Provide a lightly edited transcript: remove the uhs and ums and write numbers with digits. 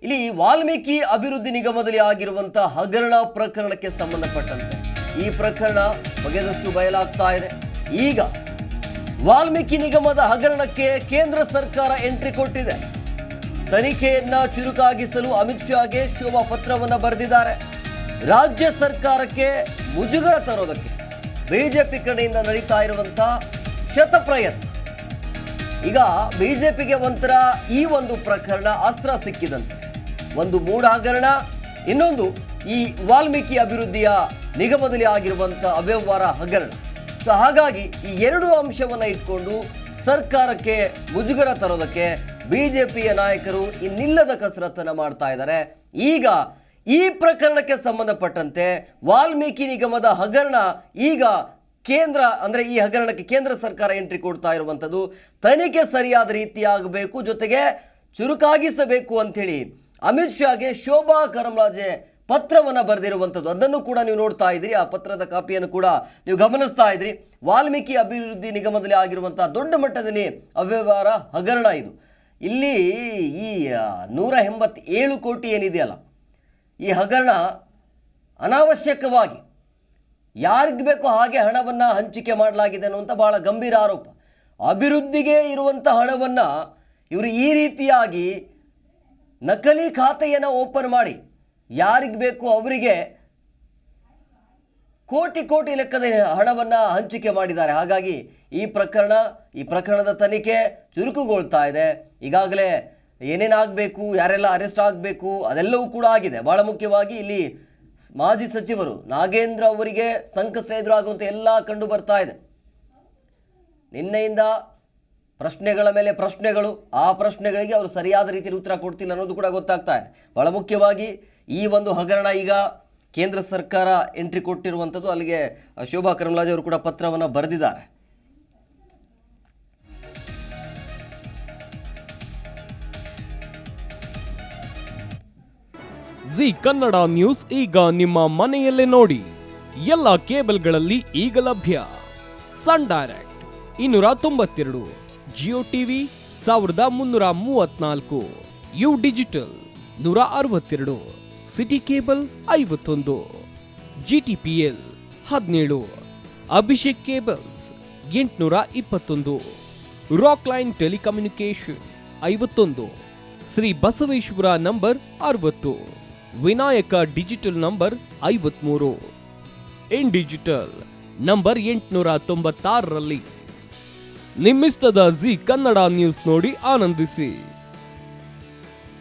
ಇಲ್ಲಿ ವಾಲ್ಮೀಕಿ ಅಭಿವೃದ್ಧಿ ನಿಗಮದಲ್ಲಿ ಆಗಿರುವಂತಹ ಹಗರಣ ಪ್ರಕರಣಕ್ಕೆ ಸಂಬಂಧಪಟ್ಟಂತೆ ಈ ಪ್ರಕರಣ ಬಗೆದಷ್ಟು ಬಯಲಾಗ್ತಾ ಇದೆ. ಈಗ ವಾಲ್ಮೀಕಿ ನಿಗಮದ ಹಗರಣಕ್ಕೆ ಕೇಂದ್ರ ಸರ್ಕಾರ ಎಂಟ್ರಿ ಕೊಟ್ಟಿದೆ. ತನಿಖೆಯನ್ನ ಚುರುಕಾಗಿಸಲು ಅಮಿತ್ ಶಾಗೆ ಶೋಭಾ ಪತ್ರವನ್ನ ಬರೆದಿದ್ದಾರೆ. ರಾಜ್ಯ ಸರ್ಕಾರಕ್ಕೆ ಮುಜುಗರ ತರೋದಕ್ಕೆ ಬಿಜೆಪಿ ಕಡೆಯಿಂದ ನಡೀತಾ ಇರುವಂತಹ ಶತಪ್ರಯತ್ನ. ಈಗ ಬಿಜೆಪಿಗೆ ಒಂಥರ ಈ ಒಂದು ಪ್ರಕರಣ ಅಸ್ತ್ರ ಸಿಕ್ಕಿದಂತೆ. ಒಂದು ಮೂಢ ಹಗರಣ, ಇನ್ನೊಂದು ಈ ವಾಲ್ಮೀಕಿ ಅಭಿವೃದ್ಧಿಯ ನಿಗಮದಲ್ಲಿ ಆಗಿರುವಂತಹ ಅವ್ಯವಹಾರ ಹಗರಣ. ಸೊ ಹಾಗಾಗಿ ಈ ಎರಡು ಅಂಶವನ್ನ ಇಟ್ಕೊಂಡು ಸರ್ಕಾರಕ್ಕೆ ಮುಜುಗರ ತರೋದಕ್ಕೆ ಬಿಜೆಪಿಯ ನಾಯಕರು ಇನ್ನಿಲ್ಲದ ಕಸರತ್ತನ್ನು ಮಾಡ್ತಾ ಇದ್ದಾರೆ. ಈಗ ಈ ಪ್ರಕರಣಕ್ಕೆ ಸಂಬಂಧಪಟ್ಟಂತೆ ವಾಲ್ಮೀಕಿ ನಿಗಮದ ಹಗರಣ ಈಗ ಕೇಂದ್ರ ಅಂದರೆ ಈ ಹಗರಣಕ್ಕೆ ಕೇಂದ್ರ ಸರ್ಕಾರ ಎಂಟ್ರಿ ಕೊಡ್ತಾ ಇರುವಂಥದ್ದು. ತನಿಖೆ ಸರಿಯಾದ ರೀತಿ ಆಗಬೇಕು, ಜೊತೆಗೆ ಚುರುಕಾಗಿಸಬೇಕು ಅಂಥೇಳಿ ಅಮಿತ್ ಶಾಗೆ ಶೋಭಾ ಕರಂದ್ಲಾಜೆ ಪತ್ರವನ್ನು ಬರೆದಿರುವಂಥದ್ದು. ಅದನ್ನು ಕೂಡ ನೀವು ನೋಡ್ತಾ ಇದ್ರಿ, ಆ ಪತ್ರದ ಕಾಪಿಯನ್ನು ಕೂಡ ನೀವು ಗಮನಿಸ್ತಾ ಇದ್ರಿ. ವಾಲ್ಮೀಕಿ ಅಭಿವೃದ್ಧಿ ನಿಗಮದಲ್ಲಿ ಆಗಿರುವಂತಹ ದೊಡ್ಡ ಮಟ್ಟದಲ್ಲಿ ಅವ್ಯವಹಾರ ಹಗರಣ ಇದು. ಇಲ್ಲಿ ಈ 187 ಕೋಟಿ ಏನಿದೆಯಲ್ಲ, ಈ ಹಗರಣ ಅನಾವಶ್ಯಕವಾಗಿ ಯಾರಿಗೆ ಬೇಕೋ ಹಾಗೆ ಹಣವನ್ನು ಹಂಚಿಕೆ ಮಾಡಲಾಗಿದೆ ಅನ್ನುವಂಥ ಬಹಳ ಗಂಭೀರ ಆರೋಪ. ಅಭಿವೃದ್ಧಿಗೆ ಇರುವಂಥ ಹಣವನ್ನು ಇವರು ಈ ರೀತಿಯಾಗಿ ನಕಲಿ ಖಾತೆಯನ್ನು ಓಪನ್ ಮಾಡಿ ಯಾರಿಗೆ ಬೇಕು ಅವರಿಗೆ ಕೋಟಿ ಕೋಟಿ ಲೆಕ್ಕದ ಹಣವನ್ನು ಹಂಚಿಕೆ ಮಾಡಿದ್ದಾರೆ. ಹಾಗಾಗಿ ಈ ಪ್ರಕರಣದ ತನಿಖೆ ಚುರುಕುಗೊಳ್ತಾ ಇದೆ. ಈಗಾಗಲೇ ಏನೇನಾಗಬೇಕು, ಯಾರೆಲ್ಲ ಅರೆಸ್ಟ್ ಆಗಬೇಕು ಅದೆಲ್ಲವೂ ಕೂಡ ಆಗಿದೆ. ಭಾಳ ಮುಖ್ಯವಾಗಿ ಇಲ್ಲಿ ಮಾಜಿ ಸಚಿವರು ನಾಗೇಂದ್ರ ಅವರಿಗೆ ಸಂಕಷ್ಟ ಎದುರಾಗುವಂಥ ಎಲ್ಲ ಕಂಡು ಬರ್ತಾ ಇದೆ. ನಿನ್ನೆಯಿಂದ ಪ್ರಶ್ನೆಗಳ ಮೇಲೆ ಪ್ರಶ್ನೆಗಳು, ಆ ಪ್ರಶ್ನೆಗಳಿಗೆ ಅವರು ಸರಿಯಾದ ರೀತಿಯಲ್ಲಿ ಉತ್ತರ ಕೊಡ್ತಿಲ್ಲ ಅನ್ನೋದು ಕೂಡ ಗೊತ್ತಾಗ್ತಾ ಇದೆ. ಭಾಳ ಮುಖ್ಯವಾಗಿ ಈ ಒಂದು ಹಗರಣ ಈಗ ಕೇಂದ್ರ ಸರ್ಕಾರ ಎಂಟ್ರಿ ಕೊಟ್ಟಿರುವಂಥದ್ದು. ಅಲ್ಲಿಗೆ ಶೋಭಾ ಕರಂದ್ಲಾಜೆ ಅವರು ಕೂಡ ಪತ್ರವನ್ನು ಬರೆದಿದ್ದಾರೆ. ಜಿ ಕನ್ನಡ ನ್ಯೂಸ್ ಈಗ ನಿಮ್ಮ ಮನೆಯಲ್ಲೇ ನೋಡಿ. ಎಲ್ಲ ಕೇಬಲ್ಗಳಲ್ಲಿ ಈಗ ಲಭ್ಯ. Sun Direct 292, Jio TV 1334, U digital 162, City cable 51, GTPL 17, Abhishek cables 821, Rock Line telecommunication 51, Shri Basaveshwara number 60, Vinayaka digital number 53, in digital number 896ರಲ್ಲಿ. ನಿಮ್ಮಿಸ್ತದ ಜಿ ಕನ್ನಡ ನ್ಯೂಸ್ ನೋಡಿ ಆನಂದಿಸಿ.